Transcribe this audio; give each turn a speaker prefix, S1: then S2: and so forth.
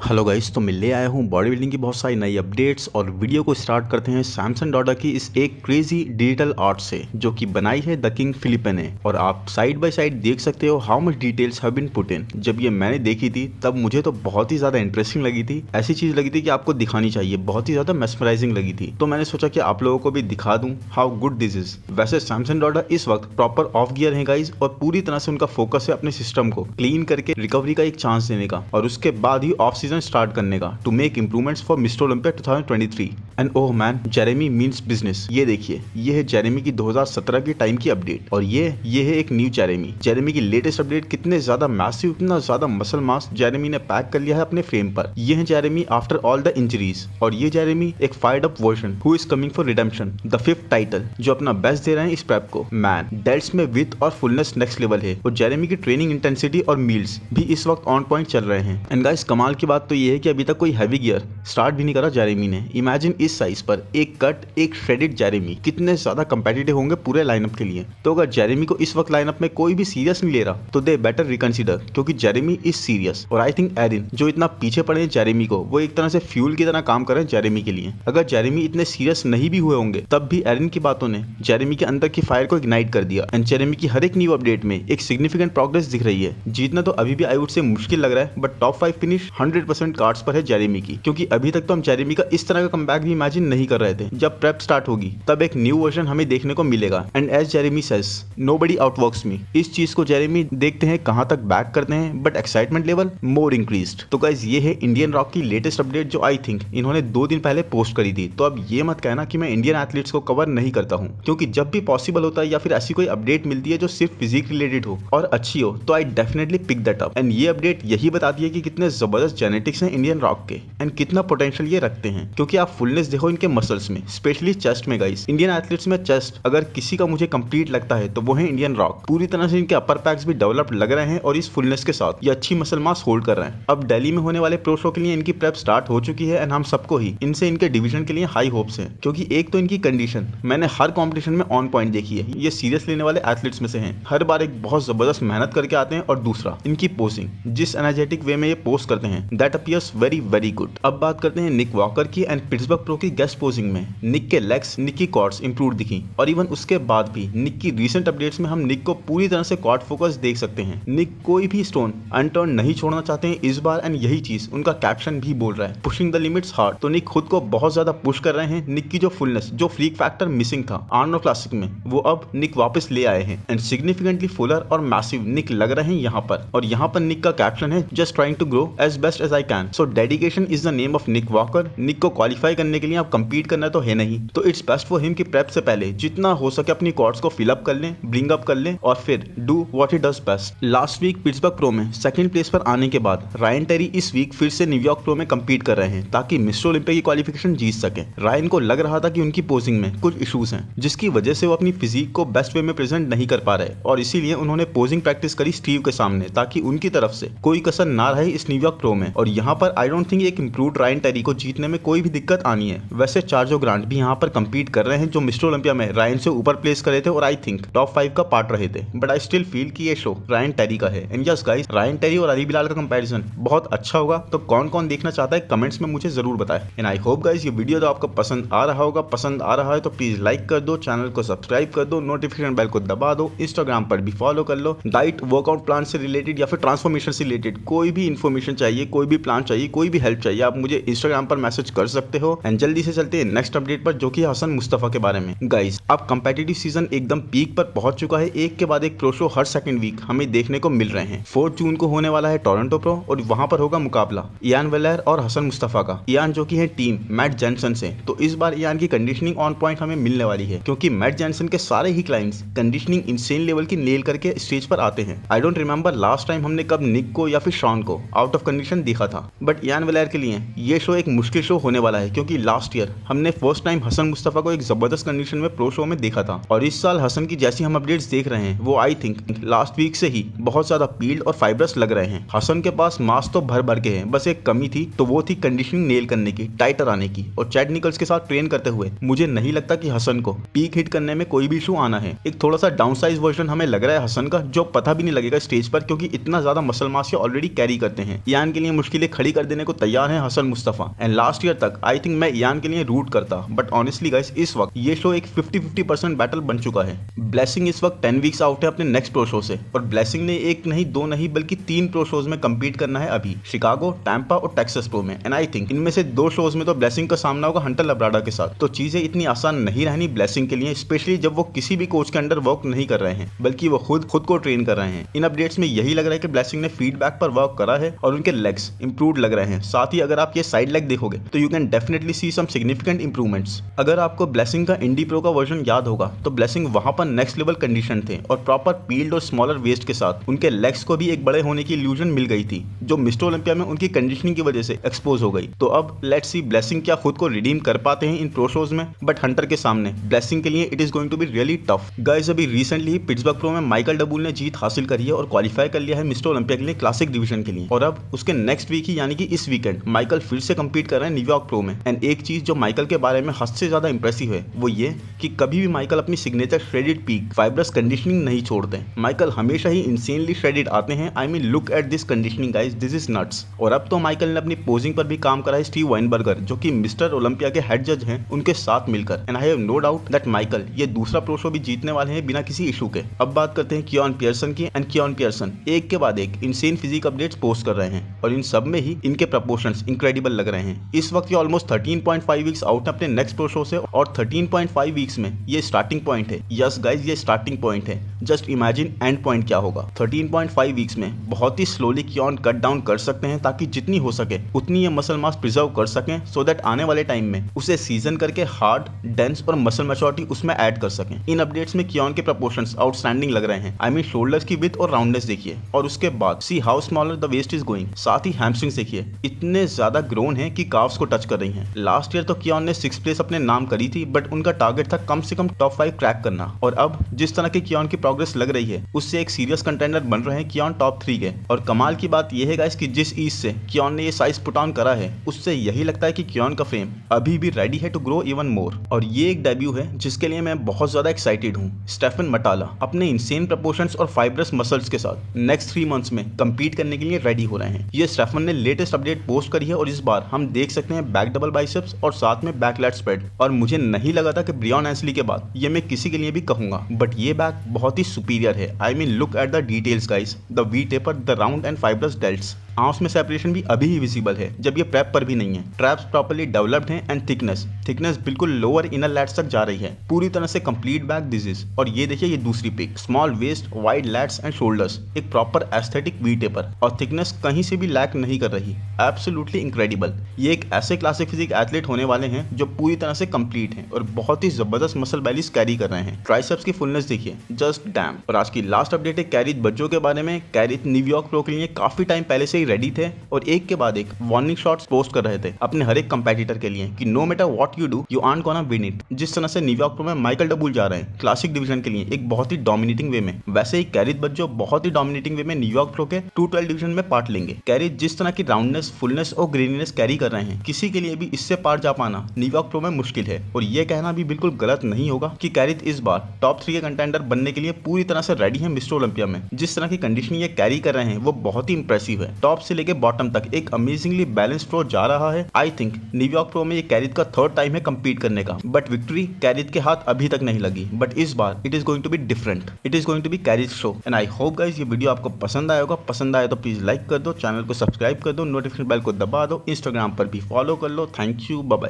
S1: Hello guys, तो मैं ले आया हूँ बॉडी बिल्डिंग की बहुत सारी नई अपडेट्स और वीडियो को स्टार्ट करते हैं सैमसन डॉडा की इस एक क्रेजी डिजिटल आर्ट से जो कि बनाई है द किंग फिलिपे ने। और आप साइड बाय साइड देख सकते हो how much details have been put in. जब ये मैंने देखी थी तब मुझे तो बहुत ही ज्यादा इंटरेस्टिंग लगी थी, ऐसी चीज लगी थी कि आपको दिखानी चाहिए, बहुत ही ज्यादा मेस्मराइजिंग लगी थी। तो मैंने सोचा कि आप लोगों को भी दिखा दूं हाउ गुड दिस इज। वैसे सैमसन डॉडा इस वक्त प्रॉपर ऑफ गियर है गाइज, और पूरी तरह से उनका फोकस है अपने सिस्टम को क्लीन करके रिकवरी का एक चांस देने का और उसके बाद ही ऑफ सीजन स्टार्ट करने का to make improvements for mister Olympia 2023। And oh man, Jeremy means business. ये देखिए, ये है जेरेमी की 2017 की टाइम की अपडेट और ये है एक न्यू जेरेमी की लेटेस्ट अपडेट। कितने ज्यादा मैसिव, इतना ज्यादा मसल मास जेरेमी ने पैक कर लिया है अपने फ्रेम पर। ये है Jeremy after all the injuries, और ये जेरेमी एक fired up version who is coming for redemption, the 5th title, जो अपना बेस्ट दे रहे हैं इस प्रेप को। मैन, डेल्ट्स में विथ और फुलनेस नेक्स्ट लेवल है, और जेरेमी की ट्रेनिंग इंटेंसिटी और मील्स भी इस वक्त ऑन पॉइंट चल रहे हैं। एंड गाइस, कमाल की बात तो ये है कि अभी तक कोई हैवी गियर स्टार्ट भी नहीं करा जेरेमी ने। इमेजिन इस साइज पर एक कट, एक श्रेडेड जेरेमी कितने ज्यादा कंपेटिटिव होंगे पूरे लाइनअप के लिए। तो अगर जेरेमी को इस वक्त लाइनअप में कोई भी सीरियस नहीं ले रहा तो दे बेटर रिकंसिडर, क्योंकि जेरेमी इज सीरियस। और आई थिंक एरिन जो इतना पीछे पड़े हैं जेरेमी को, वो एक तरह से फ्यूल की तरह काम कर रहे हैं जेरेमी के लिए। अगर जेरेमी इतने सीरियस नहीं भी हुए होंगे तब भी एरिन की बातों ने जेरेमी के अंदर की फायर को इग्नाइट कर दिया। एंड जेरेमी की हर एक न्यू अपडेट में एक सिग्निफिकेंट प्रोग्रेस दिख रही है। जीतना तो अभी भी आई वुड से मुश्किल लग रहा है, बट टॉप 5 फिनिश 100% कार्ड्स पर है जेरेमी की, क्योंकि अभी तक तो हम जेरेमी का इस तरह का कमबैक भी इमेजिन नहीं कर रहे थे। जब प्रेप स्टार्ट होगी तब एक न्यू वर्जन हमें देखने को मिलेगा। And as Jeremy says, nobody outworks me. इस चीज को जेरेमी देखते हैं कहां तक बैक करते हैं, but excitement level more increased. तो गाइस, ये है इंडियन रॉक की लेटेस्ट अपडेट जो आई थिंक इन्होंने 2 दिन पहले पोस्ट करी थी। तो अब ये मत कहना कि मैं इंडियन एथलीट्स को कवर नहीं करता हूं, क्योंकि जब भी पॉसिबल होता है या फिर ऐसी कोई अपडेट मिलती है जो सिर्फ फिजिक रिलेटेड हो और अच्छी हो, तो I definitely pick that up. And ये अपडेट यही बताती है कि कितने जबरदस्त जेनेटिक्स हैं इंडियन रॉक के एंड कितना पोटेंशियल ये रखते हैं। क्योंकि आप फुलनेस देखो इनके मसल्स में, स्पेशली चेस्ट में गाइस। इंडियन एथलीट्स में चेस्ट अगर किसी का मुझे कंप्लीट लगता है तो वो है इंडियन रॉक। पूरी तरह से इनके अपर पैक्स भी डेवलप्ड लग रहे हैं और इस फुलनेस के साथ ये अच्छी मसल मास होल्ड कर रहे हैं। अब दिल्ली में होने वाले प्रो शो के लिए इनकी प्रेप स्टार्ट हो चुकी है एंड हम सबको ही इनसे इनके डिवीजन के लिए हाई होप्स हैं, क्योंकि एक तो इनकी कंडीशन मैंने हर कॉम्पिटिशन में ऑन पॉइंट देखी है। ये सीरियस लेने वाले एथलीट्स में से हैं, हर बार एक बहुत जबरदस्त मेहनत करके आते हैं। और दूसरा, इनकी पोजिंग, जिस एनर्जेटिक वे में ये पोस्ट करते हैं, that appears very very good. अब बात करते हैं निक वॉकर की एंड पिट्सबर्ग प्रो की गेस्ट पोजिंग में। निक के लेग्स, निक की क्वाड्स इंप्रूव दिखी, और इवन उसके बाद भी निक की रीसेंट अपडेट्स में हम निक को पूरी तरह से क्वाड फोकस देख सकते हैं। निक कोई भी स्टोन अनटर्न नहीं छोड़ना चाहते हैं इस बार, एंड यही चीज उनका कैप्शन भी बोल रहा है, पुशिंग द लिमिट्स हार्ड। तो निक खुद को बहुत ज्यादा पुश कर रहे हैं। निक की जो फुलनेस, जो फ्रीक फैक्टर मिसिंग था आर्नोल्ड क्लासिक में, वो अब निक वापस ले आए हैं एंड सिग्निफिकेंटली फुलर और मैसिव निक लग रहे हैं यहाँ पर। और यहाँ पर निक का कैप्शन है, just trying to grow as best as I can. So dedication is the name of Nick Walker. Nick को क्वालिफाई करने के लिए आप कंपीट करना तो है नहीं, तो इट्स बेस्ट फॉर हिम कि प्रेप से पहले जितना हो सके अपनी क्वाड्स को फिल अप कर लें, ब्रिंग अप कर लें, और फिर do what he does best. Last week Pittsburgh pro में सेकंड प्लेस पर आने के बाद रायन टेरी इस वीक फिर से न्यूयॉर्क प्रो में कंपीट कर रहे हैं ताकि मिस्टर ओलंपिया की क्वालिफिकेशन जीत सके। रायन को लग रहा था कि उनकी पोजिंग में कुछ इश्यूज हैं, जिसकी वजह से वो अपनी फिजिक को बेस्ट वे में प्रेजेंट नहीं कर पा रहे, और इसीलिए उन्होंने पोजिंग प्रैक्टिस करी स्टीव के सामने ताकि उनकी तरफ से कोई कसर ना रहे इस न्यूयॉर्क प्रो में। और यहाँ पर आई डोंट थिंक एक इंप्रूव्ड रायन टेरी को जीतने में कोई भी दिक्कत आनी है। वैसे चार्जो ग्रांट भी यहाँ पर कंपीट कर रहे हैं, जो मिस्टर ओलंपिया में रायन से ऊपर प्लेस करे थे और आई थिंक टॉप 5 का पार्ट रहे थे, बट आई स्टिल फील कि ये शो रायन टेरी का है। And yes guys, Ryan Terry और अली बिलाल का कंपैरिजन बहुत अच्छा होगा, तो कौन कौन देखना चाहता है कमेंट्स में मुझे जरूर बताएं। एंड आई होप गाइस ये वीडियो तो आपको पसंद आ रहा होगा। पसंद आ रहा है तो प्लीज लाइक कर दो, चैनल को सब्सक्राइब कर दो, नोटिफिकेशन बेल को दबा दो, इंस्टाग्राम पर भी फॉलो कर लो। डाइट, वर्कआउट प्लान से रिलेटेड या फिर ट्रांसफॉर्मेशन से रिलेटेड कोई भी इन्फॉर्मेशन चाहिए, कोई भी प्लान चाहिए, कोई भी हेल्प चाहिए, आप मुझे इंस्टाग्राम पर मैसेज कर सकते हो। एंड जल्दी से चलते हैं नेक्स्ट अपडेट पर, जो कि हसन मुस्तफा के बारे में। गाइस, अब कंपेटिटिव सीजन एकदम पीक पर पहुंच चुका है। एक के बाद एक प्रो शो हर सेकंड वीक हमें देखने को मिल रहे हैं। 4 जून को होने वाला है टोरंटो प्रो, और वहां पर होगा मुकाबला इयान वेलर और हसन मुस्तफा का। इयान जो कि है टीम मैट जेनसन से, तो इस बार इयान की कंडीशनिंग ऑन पॉइंट हमें मिलने वाली है, क्योंकि मैट जेनसन के सारे ही क्लाइंट्स कंडीशनिंग इंसेन लेवल की नेल करके स्टेज पर आते हैं। I don't remember last time हमने कब निक को या फिर शॉन को आउट ऑफ कंडीशन देखा था, बट इयान वेलर के लिए ये शो एक मुश्किल शो होने वाला है, क्योंकि लास्ट ईयर हमने फर्स्ट टाइम हसन मुस्तफा को एक जबरदस्त कंडीशन में प्रो शो में देखा था, और इस साल हसन की जैसी हम अपडेट्स देख रहे हैं वो आई थिंक लास्ट वीक से ही बहुत ज्यादा पील्ड और फाइब्रस लग रहे हैं। हसन के पास मास तो भर भर के हैं, बस एक कमी थी, तो वो थी कंडीशनिंग नेल करने की, टाइटर आने की। और चैड निकल्स के साथ ट्रेन करते हुए मुझे नहीं लगता कि हसन को पीक हिट करने में कोई भी इशू आना है। एक थोड़ा सा डाउन साइज वर्जन हमें लग रहा है हसन का, जो पता भी नहीं लगेगा स्टेज पर, क्योंकि इतना ज्यादा मसल मास ये ऑलरेडी कैरी करते हैं। यान के लिए मुश्किल इसके लिए खड़ी कर देने को तैयार है Hassan Mostafa. And last year तक आई थिंक मैं ईयान के लिए रूट करता, बट ऑनेस्टली गाइस इस वक्त ये शो एक 50-50% बैटल बन चुका है। ब्लेसिंग इस वक्त 10 वीक्स आउट है अपने नेक्स्ट प्रो शो से, और ब्लेसिंग ने एक नहीं दो नहीं बल्कि 3 प्रो शोज में कम्पीट करना है अभी, शिकागो, टैंपा और टेक्सास प्रो में। एंड आई थिंक इनमें से 2 शोज में तो ब्लेसिंग का सामना होगा हंटर लब्राडा के साथ। तो चीजें इतनी आसान नहीं रहनी ब्लेसिंग के लिए, स्पेशली जब वो किसी भी कोच के अंडर वर्क नहीं कर रहे हैं बल्कि वो खुद को ट्रेन कर रहे हैं। इन अपडेट्स में यही लग रहा है कि ब्लेसिंग ने फीडबैक पर वर्क करा है और उनके लेग्स इंप्रूव्ड लग रहे हैं। साथ ही अगर आप ये साइड लेग देखोगे तो you can definitely see some significant improvements. अगर आपको ब्लेसिंग का इंडी प्रो का वर्जन याद होगा तो ब्लेसिंग वहां पर नेक्स्ट लेवल कंडीशन थे और प्रॉपर पील्ड और स्मॉलर वेस्ट के साथ उनके लेग्स को भी एक बड़े होने की इल्यूजन मिल गई थी, जो मिस्टर ओलंपिया में उनकी कंडीशनिंग की वजह से एक्सपोज हो गई। तो अब लेट्स सी ब्लेसिंग क्या खुद को रिडीम कर पाते हैं इन प्रो शोज में, बट हंटर के सामने ब्लेसिंग के लिए it is going to be really tough. Guys अभी रिसेंटली ही पिट्सबर्ग प्रो में माइकल डबूल ने जीत हासिल करी है और क्वालिफाई कर लिया है मिस्टर ओलंपिया के लिए क्लासिक डिवीजन के लिए। और अब उसके नेक्स्ट वीक ही यानी कि इस वीकेंड माइकल फिर से कंपीट कर रहे हैं न्यूयॉर्क प्रो में। एंड एक चीज जो माइकल के बारे में हद से ज्यादा इंप्रेसिव है वो ये कि कभी भी माइकल अपनी signature shredded peak fibrous conditioning नहीं छोड़ते। माइकल हमेशा ही इंसेनली श्रेडेड आते हैं। I mean look at this conditioning guys, this is nuts. और अब तो माइकल ने अपनी पोजिंग पर भी काम करा है स्टीव वाइनबर्गर, जो कि मिस्टर ओलंपिया के हेड जज हैं, उनके साथ मिलकर। And I have no doubt that Michael ये दूसरा प्रो शो भी जीतने वाले हैं बिना किसी इशू के। अब बात करते हैं कियान पियर्सन की। एंड कियान पियर्सन एक के बाद एक इंसेन फिजिक अपडेट्स पोस्ट कर रहे हैं और इन सब में ही इनके प्रपोर्शंस इंक्रेडिबल लग रहे हैं। इस वक्त ये ऑलमोस्ट 13.5 वीक्स आउट है अपने नेक्स्ट प्रो शो से, और 13.5 वीक्स में ये स्टार्टिंग पॉइंट है। यस गाइस ये स्टार्टिंग पॉइंट है, जस्ट इमेजिन एंड पॉइंट क्या होगा। 13.5 वीक्स में बहुत ही स्लोली कियान कट डाउन कर सकते हैं ताकि जितनी हो सके उतनी ये मसल मास प्रिजर्व कर सकें, सो दैट आने वाले टाइम में उसे सीजन करके हार्ड, डेंस और मसल मैच्योरिटी उसमें ऐड कर सकें। इन अपडेट्स में कियान के प्रपोर्शंस आउटस्टैंडिंग लग रहे हैं। आई मीन शोल्डर्स की विड्थ और राउंडनेस देखिए, और उसके बाद see how smaller the waist is going. साथ ही हैमस्ट्रिंग्स देखिए इतने ज्यादा ग्रोन है कि काफ्स को टच कर रही हैं। लास्ट ईयर तो कियान ने 6th प्लेस अपने नाम करी थी, बट उनका टारगेट था कम से कम टॉप 5 क्रैक करना। और अब जिस तरह की कियान की प्रोग्रेस लग रही है उससे एक सीरियस कंटेंडर बन रहे हैं कियान टॉप 3 के। और कमाल की बात यह है गाइस कि जिस ईज से कियान ने ये साइज पुट ऑन करा है उससे यही लगता है कि कियान का फ्रेम अभी भी रेडी है टू ग्रो इवन मोर। और ये एक डेब्यू है जिसके लिए मैं बहुत ज्यादा एक्साइटेड हूँ। स्टेफन मटाला अपने इंसेन प्रपोर्शंस और फाइब्रस मसल्स के साथ नेक्स्ट 3 मंथ्स में कंपीट करने के लिए रेडी हो रहे हैं। ये स्टेफन ने लेटेस्ट अपडेट पोस्ट करी है और इस बार हम देख सकते हैं बैक डबल बाइसेप्स और साथ में बैक लैट स्प्रेड। और मुझे नहीं लगा था कि ब्रियॉन एंसली के बाद ये मैं किसी के लिए भी कहूंगा, बट ये बैक बहुत ही सुपीरियर है। I mean look at the details guys, the we taper, the round and fibrous delts. Arms में सेपरेशन भी अभी ही विजिबल है जब ये प्रेप पर भी नहीं है। ट्रैप्स प्रॉपर्ली डेवलप्ड हैं एंड थिकनेस बिल्कुल लोअर इनर लैट्स तक जा रही है, पूरी तरह से कंप्लीट बैक दिस इज। और ये देखिए ये दूसरी pic, small waist, wide lats and shoulders, एक प्रॉपर एस्थेटिक वी टेपर, और थिकनेस कहीं से भी लैक नहीं कर रही। Absolutely incredible. ये एक ऐसे क्लासिक फिजिक एथलीट होने वाले हैं जो पूरी तरह से कंप्लीट हैं और बहुत ही जबरदस्त मसल बैलीज कैरी कर रहे हैं। ट्राइसेप्स की फुलनेस देखिए, जस्ट डैम। और आज की लास्ट अपडेट है कैरिथ बज्जो के बारे में। कैरिथ न्यूयॉर्क प्रो के लिए काफी टाइम पहले से ही रेडी थे और एक के बाद एक वार्निंग शॉट्स पोस्ट कर रहे थे अपने हर एक कंपेटिटर के लिए कि no matter what you do you aren't gonna win it. जिस तरह से न्यूयॉर्क प्रो में माइकल डबूल जा रहे हैं क्लासिक डिवीजन के लिए एक बहुत ही डोमिनेटिंग वे में, वैसे ही कैरिथ बज्जो बहुत ही डोमिनेटिंग वे में न्यूयॉर्क प्रो के 212 डिवीजन में पार्ट लेंगे। कैरिथ जिस तरह की राउंडनेस, फुलनेस और ग्रेनीनेस कैरी कर रहे हैं, किसी के लिए भी इससे पार जा पाना न्यूयॉर्क प्रो में मुश्किल है। और ये कहना भी बिल्कुल गलत नहीं होगा कि कैरिथ इस बार टॉप 3 के कंटेंडर बनने के लिए पूरी तरह से रेडी है मिस्टर ओलंपिया में। जिस तरह की कंडीशनिंग ये कैरी कर रहे हैं वो बहुत ही इंप्रेसिव है। टॉप से लेके बॉटम तक एक अमेजिंगली बैलेंस प्रो जा रहा है। आई थिंक न्यूयॉर्क प्रो में ये कैरिथ का 3rd टाइम है कंपीट करने का, बट विक्ट्री कैरिथ के हाथ अभी तक नहीं लगी। बट इस बार it is going to be different, it is going to be Carith show. And I hope guys ये वीडियो आपको पसंद आया होगा। पसंद आया तो प्लीज लाइक कर दो, चैनल को सब्सक्राइब कर दो, नोटिफिकेशन बेल को दबा दो, इंस्टाग्राम पर भी फॉलो कर लो। Thank you, bye bye.